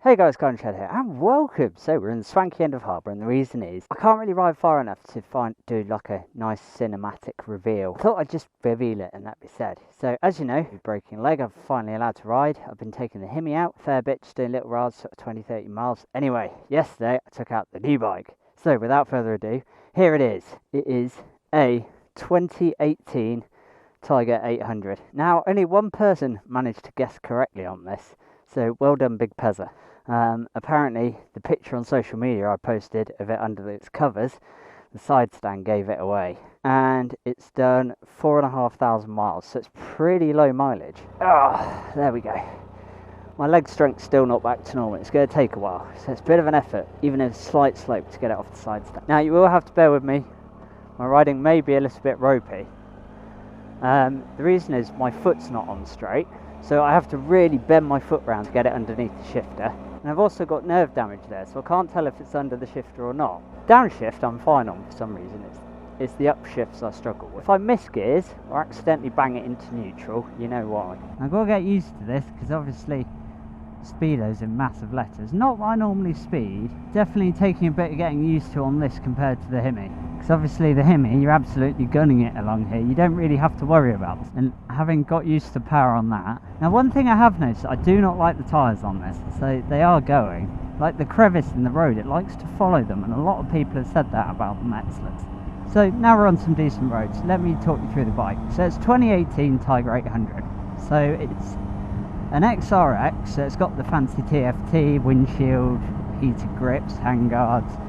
Hey guys, Shed here, and welcome! So we're in the swanky end of harbour, and the reason is I can't really ride far enough to do like a nice cinematic reveal. I thought I'd just reveal it and that be said. So as you know, with breaking a leg, I'm finally allowed to ride. I've been taking the Himi out a fair bit, just doing little rides, sort of 20-30 miles. Anyway, yesterday I took out the new bike. So without further ado, here it is. It is a 2018 Tiger 800. Now, only one person managed to guess correctly on this, so well done, Big Pezza. Apparently, the picture on social media I posted of it under its covers, the side stand gave it away. And it's done 4,500 miles, so it's pretty low mileage. Oh, there we go. My leg strength's still not back to normal. It's going to take a while, so it's a bit of an effort, even a slight slope, to get it off the side stand. Now, you will have to bear with me. My riding may be a little bit ropey. The reason is my foot's not on straight, so I have to really bend my foot round to get it underneath the shifter. And I've also got nerve damage there, so I can't tell if it's under the shifter or not. Downshift I'm fine on for some reason, it's the upshifts I struggle with. If I miss gears or accidentally bang it into neutral, you know why. I've got to get used to this, because obviously speedo's in massive letters. Not what I normally speed, definitely taking a bit of getting used to on this compared to the Himi. Because obviously the Himi, you're absolutely gunning it along here, you don't really have to worry about this. And having got used to power on that. Now one thing I have noticed, I do not like the tyres on this, so they are going. Like the crevice in the road, it likes to follow them, and a lot of people have said that about the Metzlers. So now we're on some decent roads, let me talk you through the bike. So it's 2018 Tiger 800, so it's an XRX, so it's got the fancy TFT, windshield, heated grips, handguards,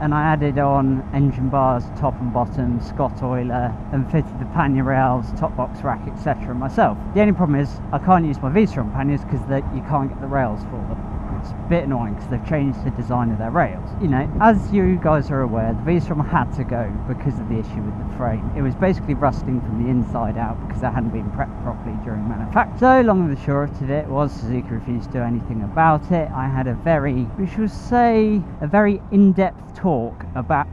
and I added on engine bars, top and bottom, Scott oiler, and fitted the pannier rails, top box rack, etc. myself. The only problem is I can't use my V-Strom panniers because you can't get the rails for them. It's a bit annoying because they've changed the design of their rails. You know, as you guys are aware, the V-Strom had to go because of the issue with the frame. It was basically rusting from the inside out because it hadn't been prepped properly during manufacture. So long and the short of it was Suzuki refused to do anything about it. I had a very in-depth talk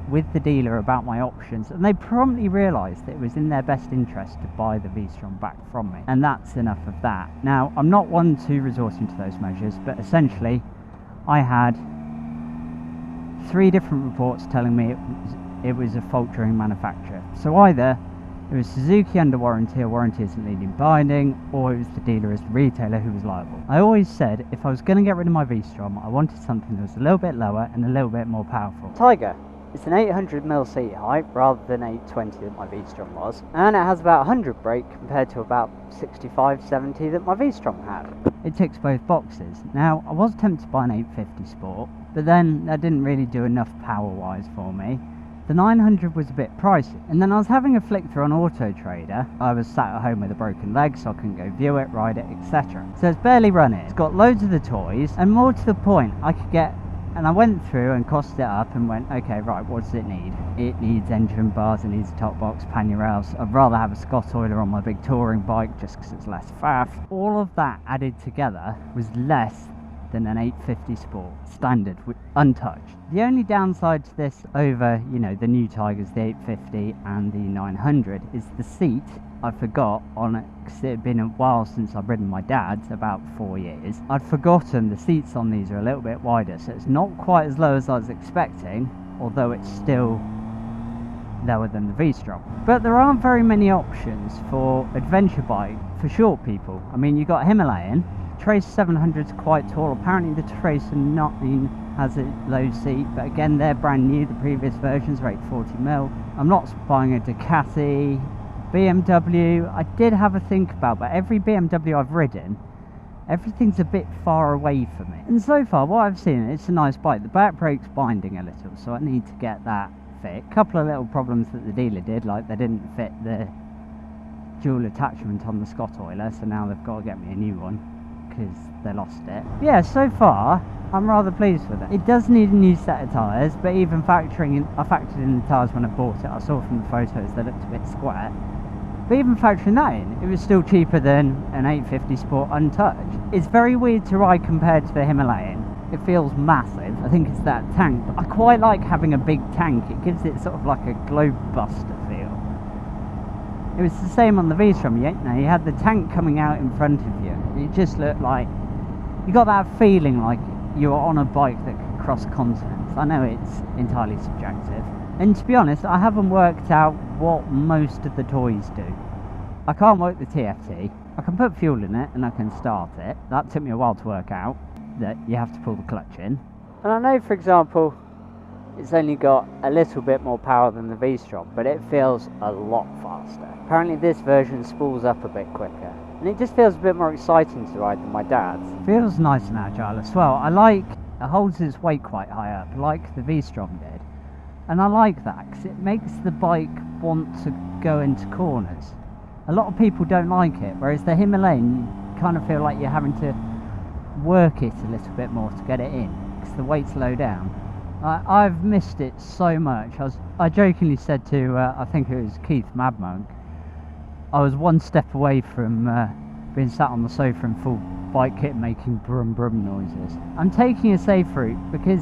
with the dealer about my options, and they promptly realised that it was in their best interest to buy the V-Strom back from me. And that's enough of that. Now, I'm not one to resort into those measures, but essentially I had 3 different reports telling me it was a fault during manufacture. So either it was Suzuki under warranty, or warranty isn't legally binding, or it was the dealer as the retailer who was liable. I always said if I was going to get rid of my V-Strom, I wanted something that was a little bit lower and a little bit more powerful. Tiger, it's an 800mm seat height rather than 820 that my V-Strom was, and it has about 100 brake compared to about 65-70 that my V-Strom had. It ticks both boxes. Now, I was tempted to buy an 850 Sport, but then that didn't really do enough power-wise for me. The 900 was a bit pricey, and then I was having a flick through on Auto Trader. I was sat at home with a broken leg, so I couldn't go view it, ride it, etc. So it's barely running. It's got loads of the toys, and more to the point, I could get, and I went through and costed it up and went, okay, right, what does it need? It needs engine bars, it needs a top box, pannier rails. I'd rather have a Scott oiler on my big touring bike just because it's less faff. All of that added together was less than an 850 Sport standard, untouched. The only downside to this over, you know, the new Tigers, the 850 and the 900, is the seat. I forgot on it because it had been a while since I've ridden my dad's, about 4 years. I'd forgotten the seats on these are a little bit wider, so it's not quite as low as I was expecting, although it's still lower than the V-Strom. But there aren't very many options for adventure bike for short people. I mean, you've got Himalayan. Trace 700 is quite tall. Apparently the Tracer 9 has a low seat, but again, they're brand new. The previous versions are 840mm. I'm not buying a Ducati. BMW, I did have a think about, but every BMW I've ridden, everything's a bit far away from it. And so far, what I've seen, it's a nice bike. The back brake's binding a little, so I need to get that fit. A couple of little problems that the dealer did, like they didn't fit the dual attachment on the Scott oiler, so now they've got to get me a new one because they lost it. Yeah, so far I'm rather pleased with it. It does need a new set of tyres, but even I factored in the tyres when I bought it. I saw from the photos they looked a bit square, but even factoring that in, it was still cheaper than an 850 Sport untouched. It's very weird to ride compared to the Himalayan. It feels massive. I think it's that tank, but I quite like having a big tank. It gives it sort of like a globebuster feel. It was the same on the V-Strom, you know, you had the tank coming out in front of you. It just looked like you got that feeling like you're on a bike that can cross continents. I know it's entirely subjective. And to be honest, I haven't worked out what most of the toys do. I can't work the TFT. I can put fuel in it and I can start it. That took me a while to work out, that you have to pull the clutch in. And I know, for example, it's only got a little bit more power than the V-Strom, but it feels a lot faster. Apparently this version spools up a bit quicker. And it just feels a bit more exciting to ride than my dad's. Feels nice and agile as well. It holds its weight quite high up, like the V-Strom did. And I like that, because it makes the bike want to go into corners. A lot of people don't like it, whereas the Himalayan, you kind of feel like you're having to work it a little bit more to get it in, because the weight's low down. I've missed it so much. I jokingly said to, I think it was Keith Madmonk, I was one step away from being sat on the sofa in full bike kit making brum brum noises. I'm taking a safe route because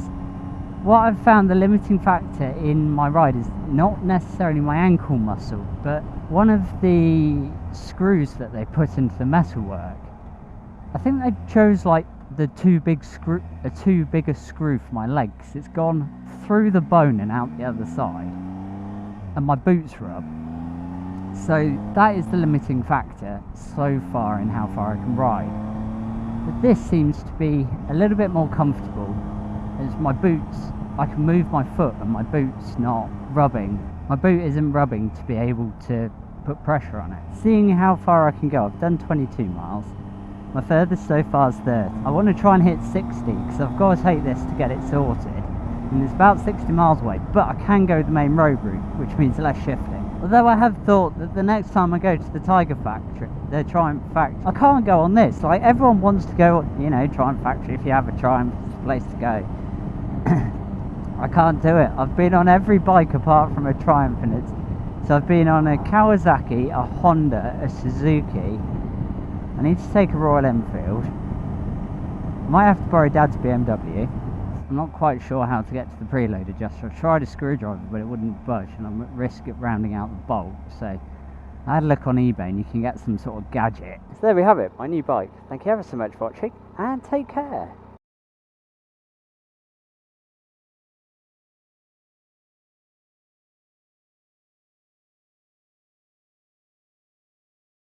what I've found the limiting factor in my ride is not necessarily my ankle muscle, but one of the screws that they put into the metalwork. I think they chose like the too biggest screw for my legs. It's gone through the bone and out the other side, and my boots rub. So that is the limiting factor so far in how far I can ride. But this seems to be a little bit more comfortable, as my boots, I can move my foot and my boot's not rubbing. My boot isn't rubbing to be able to put pressure on it. Seeing how far I can go, I've done 22 miles. My furthest so far is 30. I want to try and hit 60 because I've got to take this to get it sorted. And it's about 60 miles away, but I can go the main road route, which means less shifting. Although I have thought that the next time I go to the Tiger factory, the Triumph factory, I can't go on this. Like, everyone wants to go, you know, Triumph factory. If you have a Triumph, it's the place to go. I can't do it. I've been on every bike apart from a Triumph, and so I've been on a Kawasaki, a Honda, a Suzuki. I need to take a Royal Enfield. Might have to borrow Dad's BMW. I'm not quite sure how to get to the preload adjuster. I tried a screwdriver, but it wouldn't budge, and I'm at risk of rounding out the bolt. So I had a look on eBay, and you can get some sort of gadget. So there we have it, my new bike. Thank you ever so much for watching, and take care.